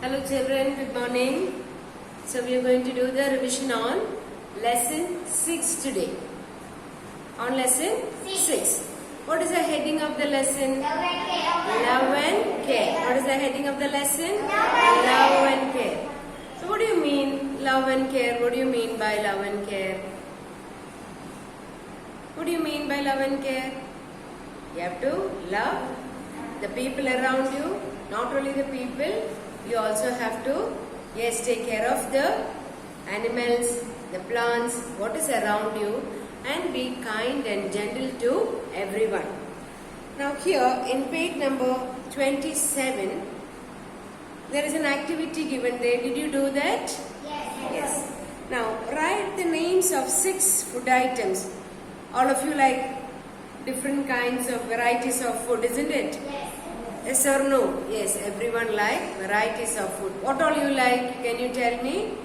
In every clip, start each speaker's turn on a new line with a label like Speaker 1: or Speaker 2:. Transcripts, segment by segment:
Speaker 1: Hello children, good morning. So we are going to do the revision on lesson 6 today. On lesson 6. What is the heading of the lesson? Love and care. What is the heading of the lesson? Love and care. So what do you mean love and care? What do you mean by love and care? What do you mean by love and care? You have to love the people around you. Not only the people, you also have to take care of the animals, the plants, what is around you, and be kind and gentle to everyone. Now here in page number 27, there is an activity given there. Did you do that? Yes. Now write the names of 6 food items. All of you like different kinds of varieties of food, isn't it? Yes or no? Yes, everyone like varieties of food. What all you like? Can you tell me?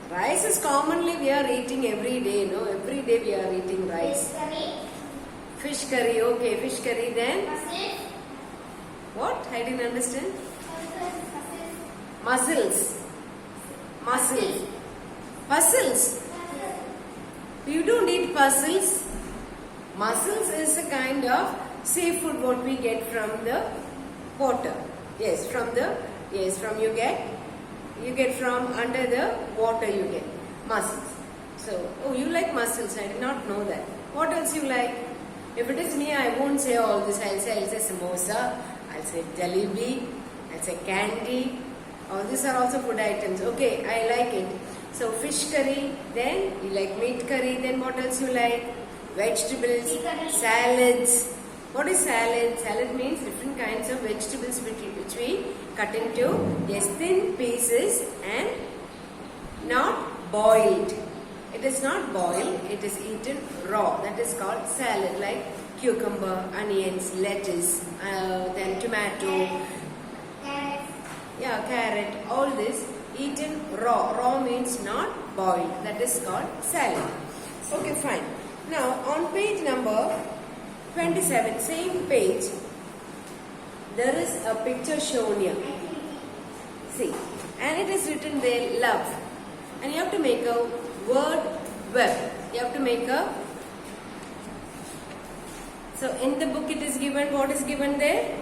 Speaker 1: Rice is commonly we are eating every day, no? Every day we are eating rice. Fish curry, okay. Fish curry then? What? I didn't understand. Mussels. Puzzles. You don't eat puzzles. Mussels is a kind of seafood what we get from the water. Yes, from you get from under the water you get mussels. So, you like mussels. I did not know that. What else you like? If it is me, I won't say all this. I'll say samosa, I'll say jalebi, I'll say candy. All these are also food items. Okay, I like it. So fish curry, then you like meat curry, then what else you like? Vegetables, salads. What is salad? Salad means different kinds of vegetables which we cut into thin pieces and not boiled. It is not boiled, it is eaten raw. That is called salad, like cucumber, onions, lettuce, then tomato, carrot, all this eaten raw. Raw means not boiled. That is called salad. Okay, fine. Now on page number 27, same page, there is a picture shown here. See, and it is written there, love. And you have to make a word web. So in the book it is given, what is given there?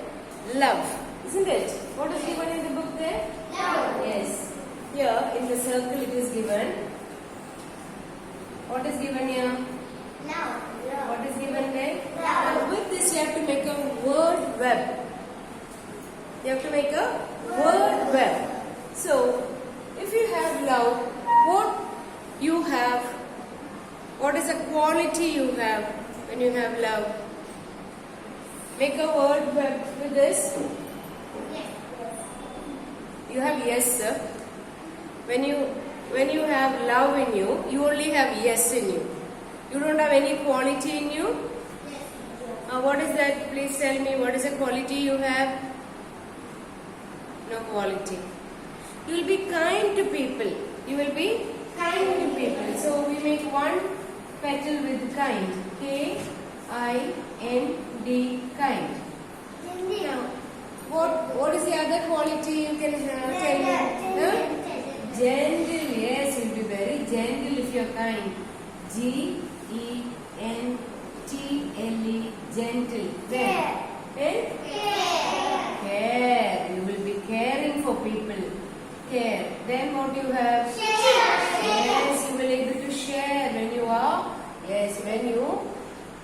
Speaker 1: Love. Isn't it? What is given in the book there? Love. Yes. Here in the circle it is given. What is given here?
Speaker 2: Love.
Speaker 1: What is given there?
Speaker 2: Love.
Speaker 1: Now with this you have to make a word web. So if you have love, what is the quality you have when you have love? Make a word web with this. You have yes, sir. When you have love in you, you only have yes in you. You don't have any quality in you. What is that? Please tell me, what is the quality you have? No quality. You will be kind to people. So we make one petal with kind. K-I-N-D, kind. Now, what is the other quality you can tell me? Gentle. Yes, you will be very gentle if you are kind. G-E-N-T-L-E, gentle. Then, care. You will be caring for people. Care. Then what you have? Yes, you will be able to share when you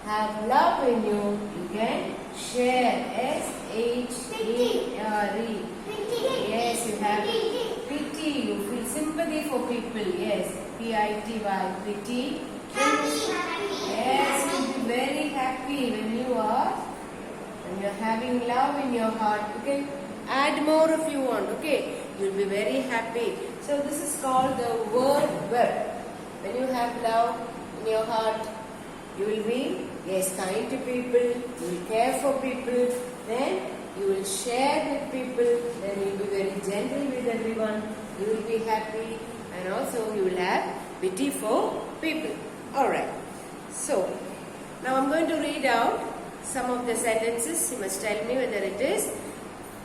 Speaker 1: have love in you, you can share. S-H-A-R-E. Yes, you have pity. You feel sympathy for people. Yes, P-I-T-Y. Pity. Yes, you will be very happy when you are having love in your heart. You can add more if you want. Okay, you will be very happy. So this is called the word web. When you have love in your heart, you will be kind to people. You will care for people. Then you will share with people. Then you will be very gentle with everyone. You will be happy, and also you will have pity for people. Alright. So now I'm going to read out some of the sentences. You must tell me whether it is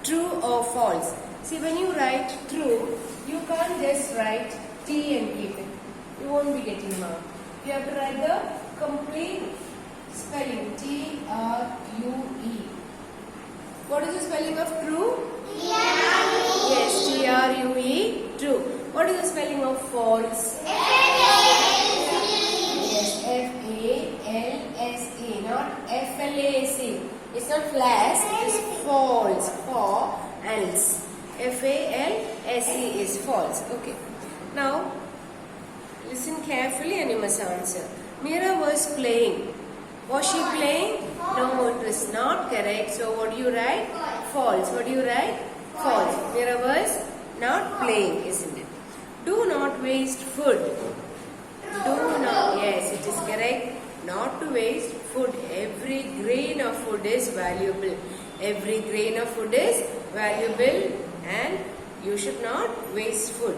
Speaker 1: true or false. See, when you write true, you can't just write T and keep it. You won't be getting marked. You have to write the complete spelling. T-R-U-E. What is the spelling of true? T-R-U-E. Yes, T-R-U-E. True. What is the spelling of false? Yes, F-A-L-S-E. Not F-L-A-S-E. It's not flash, it's false. For else. F-A-L-S-E is false. Okay. Now, listen carefully and you must answer. Mira was playing. Was she playing? No, it was not correct. So what do you write? False. What do you write? False. Mira was not playing, isn't it? Do not waste food. Do not. Yes, it is correct. Not to waste food. Every grain of food is valuable. Every grain of food is valuable and you should not waste food.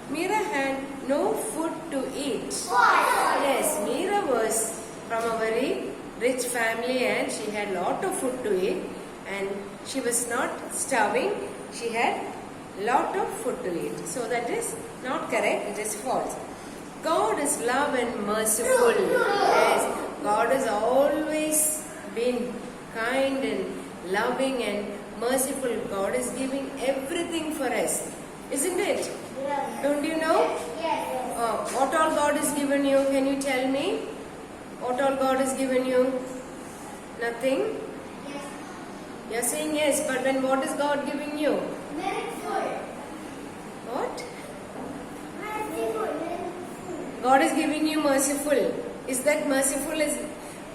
Speaker 1: Mira had no food to eat. Yes, Mira was from a very rich family and she had lot of food to eat and she was not starving. She had lot of food to eat. So that is not correct. It is false. God is love and merciful. Yes, God has always been kind and loving and merciful. God is giving everything for us. Isn't it? Don't you know? What all God has given you? Can you tell me? What all God has given you? Nothing? Yes. You're saying yes, but then what is God giving you? What? God is giving you merciful. Is that merciful?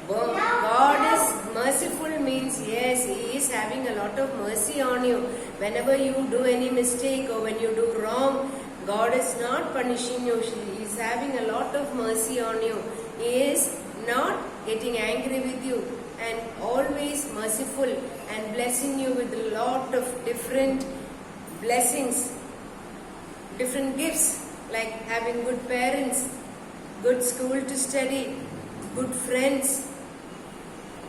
Speaker 1: God is merciful means yes, He is having a lot of mercy on you. Whenever you do any mistake or when you do wrong, God is not punishing you. He is having a lot of mercy on you. He is not getting angry with you and always merciful and blessing you with a lot of different blessings, different gifts like having good parents, good school to study, good friends,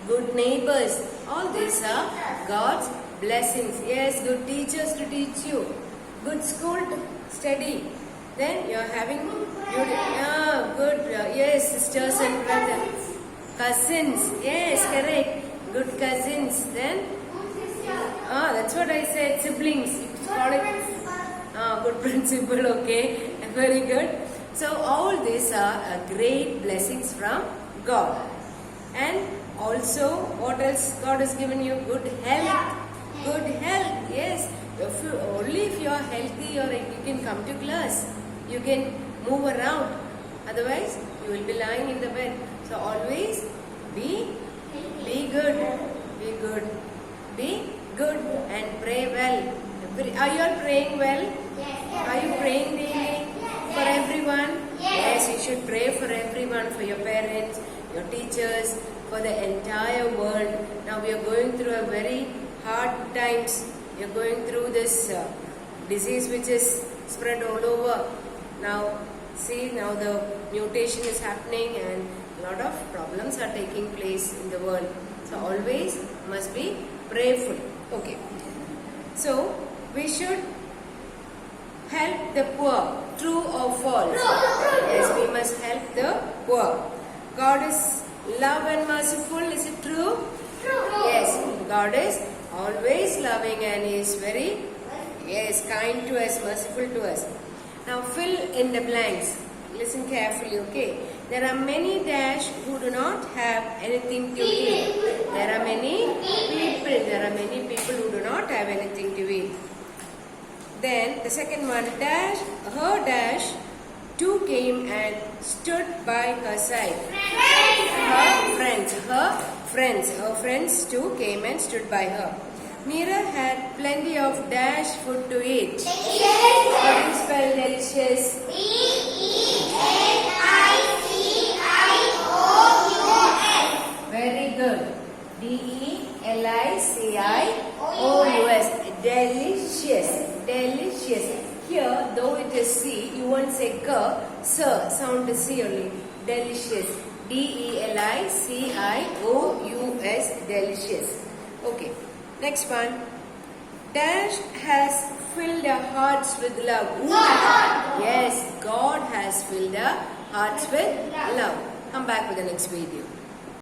Speaker 1: good neighbors. All these are God's blessings. Yes, good teachers to teach you, good school to study. Then you are having good yes, sisters and brothers, cousins. Yes, correct. Good cousins. Then that's what I said. Siblings. It's called good principal. Okay, very good. So all these are great blessings from God. And also, what else God has given you? Good health. Good health. Yes. Only if you are healthy, you can come to class. You can move around. Otherwise, you will be lying in the bed. So always be good. Be good. Be good and pray well. Are you all praying well? Yes. Are you praying daily for everyone? Yes, you should pray for everyone, for your parents, your teachers, for the entire world. Now we are going through a very hard times. We are going through this disease which is spread all over. Now see, now the mutation is happening and a lot of problems are taking place in the world. So always must be prayerful. Okay. So we should help the poor. True or false? Yes, we must help the poor. God is love and merciful. Is it true? Yes, God is always loving and He is very kind to us, merciful to us. Now fill in the blanks. Listen carefully, okay? There are many dash who do not have anything to eat. There are many people who do not have anything to eat. Then the second one, dash, her dash, two came and stood by her side. Her friends too came and stood by her. Mira had plenty of dash food to eat. How do you spell delicious? D-E-L-I-C-I-O-U-S. Very good. D-E-L-I-C-I-O-U-S. Delicious. Delicious. Here, though it is C, you won't say K, sir. Sound is C only. Delicious. D-E-L-I-C-I-O-U-S. Delicious. Okay. Next one. Dash has filled our hearts with love. Who
Speaker 2: God.
Speaker 1: Yes, God has filled our hearts with love. Come back with the next video.